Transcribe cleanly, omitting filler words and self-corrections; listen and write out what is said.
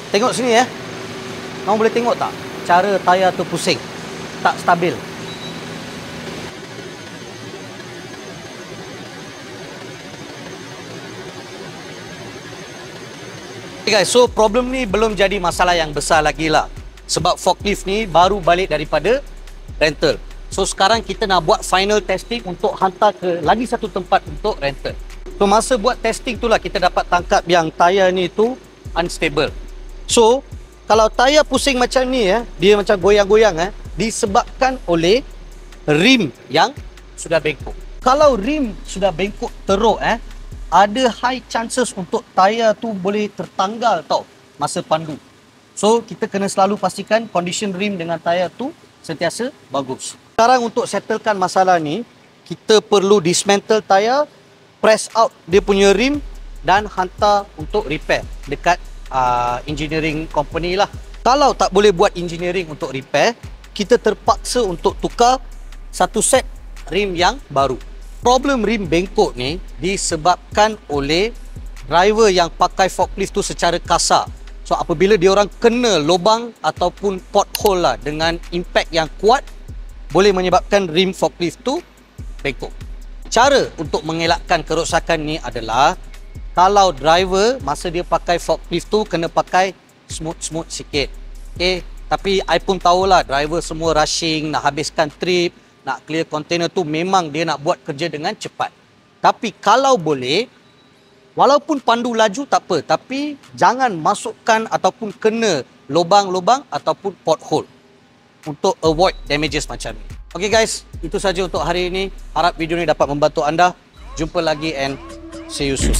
Tengok sini ya. Kamu boleh tengok tak cara tayar tu pusing? Tak stabil. Okay guys, so problem ni belum jadi masalah yang besar lagi lah. Sebab forklift ni baru balik daripada rental. So sekarang kita nak buat final testing untuk hantar ke lagi satu tempat untuk rental. So masa buat testing tu lah kita dapat tangkap yang tayar ni tu unstable. So kalau tayar pusing macam ni dia macam goyang-goyang disebabkan oleh rim yang sudah bengkok. Kalau rim sudah bengkok teruk ada high chances untuk tayar tu boleh tertanggal tau masa pandu. So kita kena selalu pastikan condition rim dengan tayar tu sentiasa bagus. Sekarang untuk settlekan masalah ni, kita perlu dismantle tayar, press out dia punya rim dan hantar untuk repair dekat engineering company lah. Kalau tak boleh buat engineering untuk repair, kita terpaksa untuk tukar satu set rim yang baru. Problem rim bengkok ni disebabkan oleh driver yang pakai forklift tu secara kasar. So apabila dia orang kena lubang ataupun pothole lah dengan impact yang kuat, boleh menyebabkan rim forklift tu bengkok. Cara untuk mengelakkan kerosakan ni adalah kalau driver masa dia pakai forklift tu kena pakai smooth sikit. Okay, tapi I pun tahulah driver semua rushing nak habiskan trip, nak clear container tu memang dia nak buat kerja dengan cepat. Tapi kalau boleh, walaupun pandu laju tak apa, tapi jangan masukkan ataupun kena lubang-lubang ataupun pothole untuk avoid damages macam ni. Okay guys, itu saja untuk hari ini. Harap video ni dapat membantu anda. Jumpa lagi and see you soon.